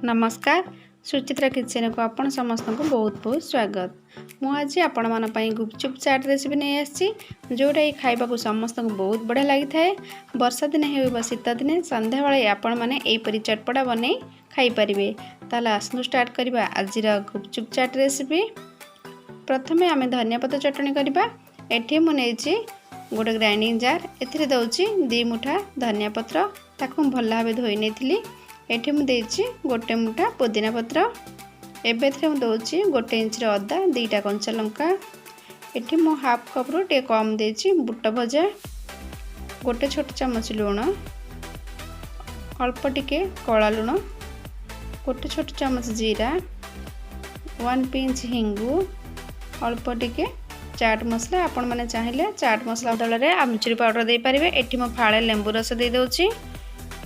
नमस्कार सुचित्रा किचन को आपण समस्त को बहुत बहुत स्वागत। मु आज आपण मन पई गुपचुप चाट रेसिपी नहीं आसी जोटा ये खाइबा को समस्त को बहुत बढ़िया लगी थाए। वर्षा दिन हो शीत दिन संध्या बेले आपण मैंने यहीपरि चटपटा बनै खाई परिबे। ताले आसनु स्टार्ट करबा आज गुपचुप चाट रेसिपी। प्रथमे आमे धनिया पत्ता चटनी करबा। एठी मु नेछि गोटे ग्राइंडिंग जार एथिरे दउछि 2 मुठा धनिया पत्र ताकू भल भाबे धोई नेथिली। एठी मु देछि गोटे मुठा पुदीना पत्र। एबे थरे मु दउछि गोटे इंच अदा 2टा कंचा लंका। एठी मु हाफ कप रो टे कम देछि बुट भजा, गोटे छोट चम्मच लूण, अल्प टिके कला लूण, गोटे छोट चम्मच जीरा, 1 पिंच हिंगु, अल्प टिके चाट मसला। आपण माने चाहिले चाट मसला बदल रे आमचूर पाउडर दे पारिबे। एठी मु फाळे लेंबू रस दे दउछि।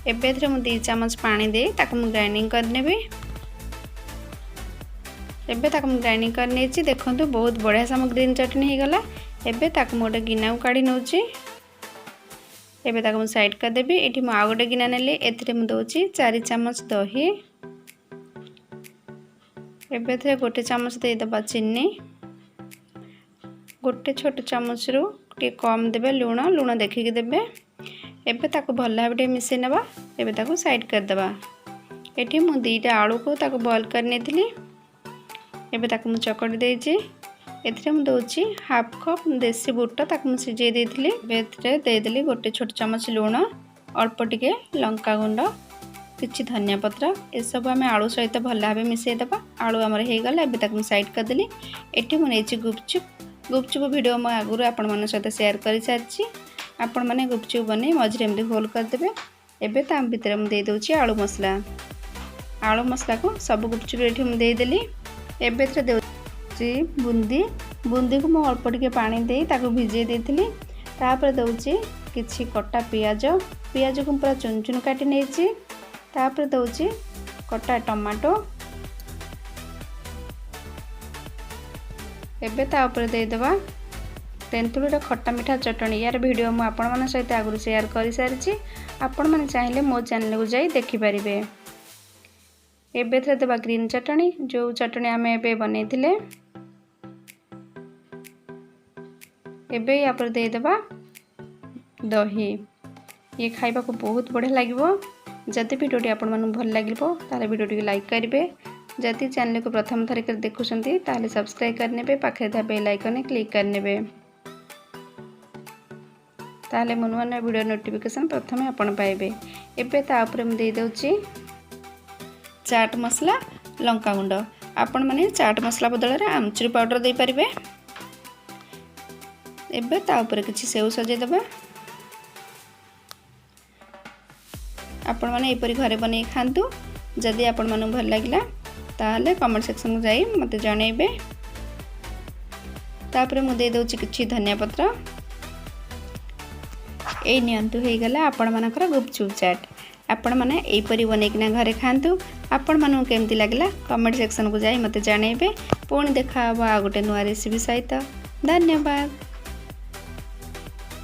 एबे थरे मु 2 चम्मच पानी दे ताकू मु ग्राइंडिंग कर नेबी। एबे ताकू मु ग्राइंडिंग कर नेछि। देखंतु बहुत बढ़िया सामग्री चटनी हे गला। एबे ताकू मोटे गिना को काढी नउछि। एबे ताकू मु साइड कर देबी। एठी मु आ गोटे गिना नेली एथिरे मु दउछि 4 चम्मच दही। एबे थरे गोटे चम्मच दे दबा चीनी, गोटे छोट चम्मच रु टे कम देबे लूण, लूण देखिक देबे। एबे ताकू भल भाबे मिसै नबा। एबे ताकू साइड कर दबा। एठी मु 2टा आलू को ताकू बॉईल कर नेथिली। एबे ताकू मु चकड़ी देछि। एथिरे मु दउछि हाफ कप देसी बुट ताकू मु सिजे देथिली। एबे एथिरे दे देली गोटे छोट चम्मच लूण, अल्प टिके लंका गुंड, किछि धनिया पत्र। ए सब हमें आलू सहित भल भाबे मिसै दबा। आलू हमर हे गला। एबे ताकू साइड कर देली। एठी मु नेछि गुपचुप वीडियो मु आगुरु आपण मन सहित शेयर करि सारछि। आपण माने गुपचुप बने मझे एमती होल कर देबे। एबे ता भीतर मु दे दउछि आलू मसला को सब गुपचुप एठी मु दे देली। एबे थरे दउछि बुंदी को मु अल्प टिके पानी दे ताको भिजे देथिली। तापर दउछि किछि कटा पियाज को पूरा चुन चुन काटी नेछि। तापर दउछि कटा टमाटो। एबे ता ऊपर दे देबा तेंतुलीर खट्टा मीठा चटनी। यार वीडियो मु आपण मन सहित आगुरु शेयर कर सारिछि। आपण माने चाहिले मो चैनल को जाई देखि परिबे। एबे थरे देबा ग्रीन चटनी, जो चटनी हमें एबे बनेथिले। एबे या पर दे देबा दही। ये खाइबा को बहुत बढ़िया लागिवो। जदि वीडियोटी आपण मानु भल लागिबो ताले वीडियोटी लाइक करिवे। जदि चैनल को प्रथम थर कर देखुछंती ताले सब्सक्राइब करनेबे। पाखे था बेल आइकन क्लिक करनेबे। ताले मु नुआ वीडियो नोटिफिकेशन प्रथमे आपण पाइबे। एबे ता ऊपर मु दे दउछि चाट मसला, लंका गुंड। आपण माने चाट मसला बदल रे आमचूर पाउडर दे पारिबे। एबे ता ऊपर किछि सेव सजे दबा। आपण माने एपरि घरे बनै खांतु। जदि आपण मानु भल लागिला ताले कमेंट सेक्शन को जाई मते जणैबे। तापर मु दे दउछि किछि धनिया पत्र। ए नियंतु हे गला आपण मानकर गुपचुप चाट। आपण माने एपरि बनेकिना घरे खांतु। आपण मानु केमति लागला कमेंट सेक्शन को जाई मते जणैबे। पुणी देखा हबा गोटे नुआ रेसिपी सहित। धन्यवाद।